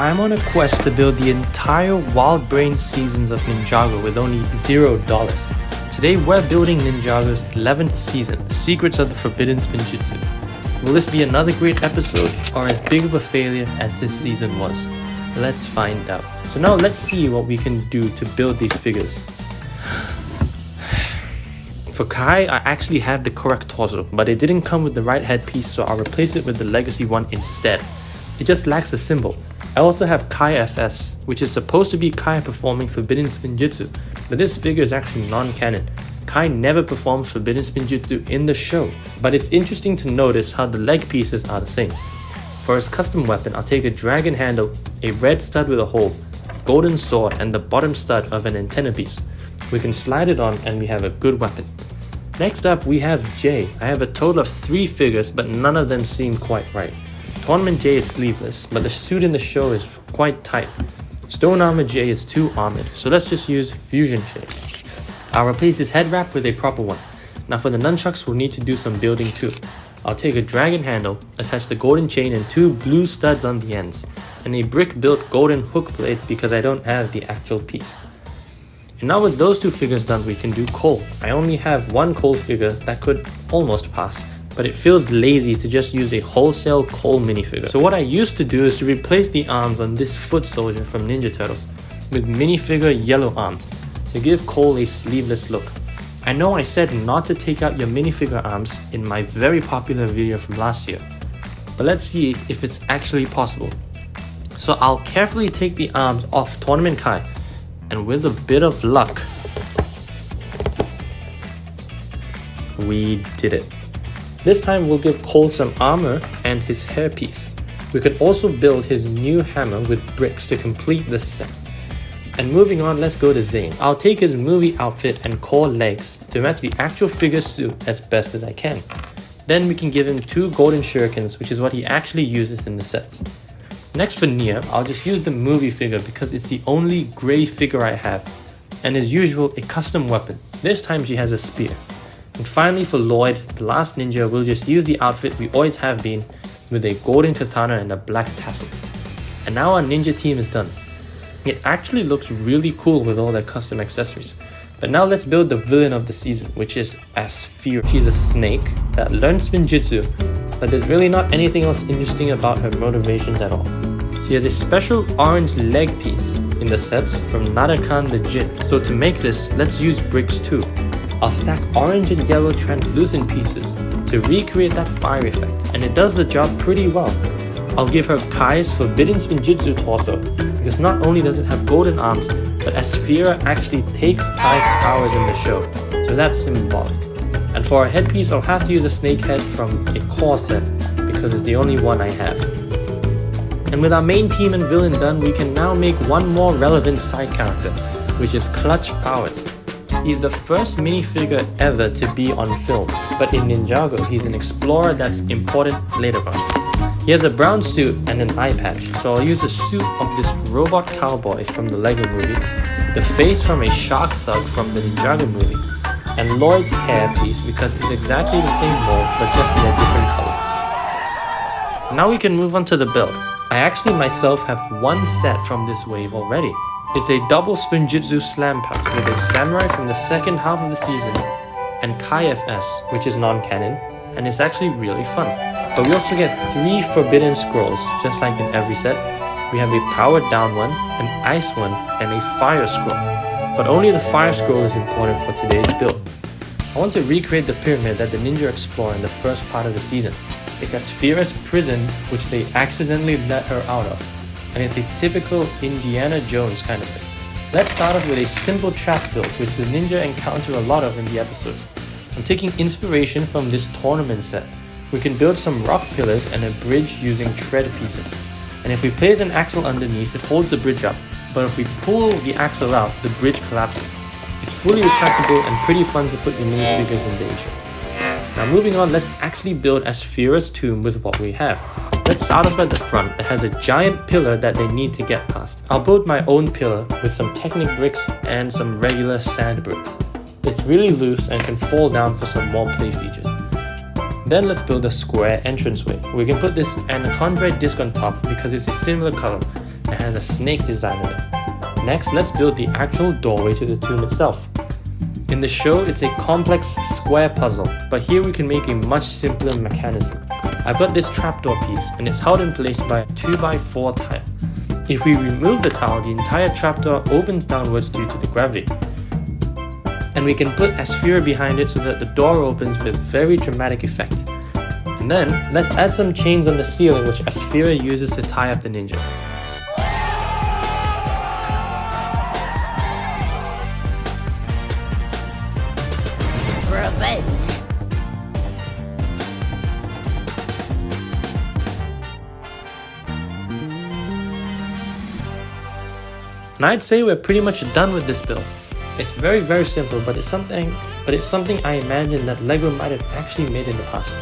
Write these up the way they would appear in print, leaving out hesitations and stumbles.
I'm on a quest to build the entire Wild Brain seasons of Ninjago with only $0. Today we're building Ninjago's 11th season, The Secrets of the Forbidden Spinjitzu. Will this be another great episode, or as big of a failure as this season was? Let's find out. So now let's see what we can do to build these figures. For Kai, I actually have the correct torso, but it didn't come with the right headpiece, so I'll replace it with the legacy one instead. It just lacks a symbol. I also have Kai FS, which is supposed to be Kai performing Forbidden Spinjitzu, but this figure is actually non-canon. Kai never performs Forbidden Spinjitzu in the show, but it's interesting to notice how the leg pieces are the same. For his custom weapon, I'll take a dragon handle, a red stud with a hole, golden sword, and the bottom stud of an antenna piece. We can slide it on and we have a good weapon. Next up we have Jay. I have a total of 3 figures, but none of them seem quite right. Tournament Jay is sleeveless, but the suit in the show is quite tight. Stone Armor Jay is too armored, so let's just use Fusion Jay. I'll replace his head wrap with a proper one. Now for the nunchucks, we'll need to do some building too. I'll take a dragon handle, attach the golden chain and 2 blue studs on the ends, and a brick built golden hook blade because I don't have the actual piece. And now with those 2 figures done, we can do Cole. I only have 1 Cole figure that could almost pass, but it feels lazy to just use a wholesale Cole minifigure. So what I used to do is to replace the arms on this foot soldier from Ninja Turtles with minifigure yellow arms to give Cole a sleeveless look. I know I said not to take out your minifigure arms in my very popular video from last year, but let's see if it's actually possible. So I'll carefully take the arms off Tournament Kai, and with a bit of luck, we did it. This time we'll give Cole some armor and his hairpiece. We could also build his new hammer with bricks to complete the set. And moving on, let's go to Zane. I'll take his movie outfit and core legs to match the actual figure suit as best as I can. Then we can give him 2 golden shurikens, which is what he actually uses in the sets. Next for Nia, I'll just use the movie figure because it's the only grey figure I have, and as usual, a custom weapon. This time she has a spear. And finally for Lloyd, the last ninja, we'll just use the outfit we always have been, with a golden katana and a black tassel. And now our ninja team is done. It actually looks really cool with all their custom accessories. But now let's build the villain of the season, which is Asphira. She's a snake that learned Spinjitzu, but there's really not anything else interesting about her motivations at all. She has a special orange leg piece in the sets from Narakan the Jin. So to make this, let's use bricks too. I'll stack orange and yellow translucent pieces to recreate that fire effect, and it does the job pretty well. I'll give her Kai's Forbidden Spinjitzu torso, because not only does it have golden arms, but Asphira actually takes Kai's powers in the show, so that's symbolic. And for her headpiece, I'll have to use a snake head from a core set, because it's the only one I have. And with our main team and villain done, we can now make one more relevant side character, which is Clutch Powers. He's the first minifigure ever to be on film, but in Ninjago, he's an explorer that's important later on. He has a brown suit and an eye patch, so I'll use the suit of this robot cowboy from the Lego movie, the face from a shark thug from the Ninjago movie, and Lloyd's hair piece because it's exactly the same mold but just in a different color. Now we can move on to the build. I actually myself have 1 set from this wave already. It's a double Spinjitzu slam pack with a samurai from the second half of the season and Kai FS, which is non-canon, and it's actually really fun. But we also get 3 forbidden scrolls, just like in every set. We have a powered down one, an ice one, and a fire scroll. But only the fire scroll is important for today's build. I want to recreate the pyramid that the ninja explore in the first part of the season. It's Asphira's prison, which they accidentally let her out of. And it's a typical Indiana Jones kind of thing. Let's start off with a simple trap build, which the ninja encounter a lot of in the episodes. I'm taking inspiration from this tournament set. We can build some rock pillars and a bridge using tread pieces. And if we place an axle underneath, it holds the bridge up. But if we pull the axle out, the bridge collapses. It's fully retractable and pretty fun to put your minifigures in danger. Now moving on, let's actually build Asphira's tomb with what we have. Let's start off at the front that has a giant pillar that they need to get past. I'll build my own pillar with some Technic bricks and some regular sand bricks. It's really loose and can fall down for some more play features. Then let's build a square entranceway. We can put this Anachondrite disc on top because it's a similar color and has a snake design in it. Next, let's build the actual doorway to the tomb itself. In the show, it's a complex square puzzle, but here we can make a much simpler mechanism. I've got this trapdoor piece, and it's held in place by a 2x4 tile. If we remove the tile, the entire trapdoor opens downwards due to the gravity. And we can put Asphira behind it so that the door opens with very dramatic effect. And then, let's add some chains on the ceiling which Asphira uses to tie up the ninja. Revenge. And I'd say we're pretty much done with this build. It's very simple, but it's something I imagine that LEGO might have actually made in the past,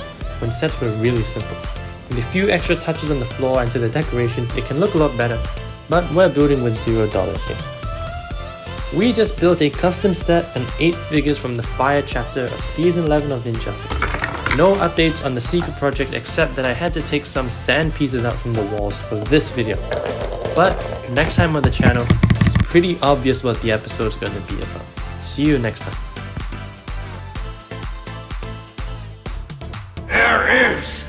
when sets were really simple. With a few extra touches on the floor and to the decorations, it can look a lot better, but we're building with $0 here. We just built a custom set and 8 figures from the Fire chapter of Season 11 of Ninja. No updates on the secret project except that I had to take some sand pieces out from the walls for this video. But next time on the channel, it's pretty obvious what the episode's going to be about. See you next time. There is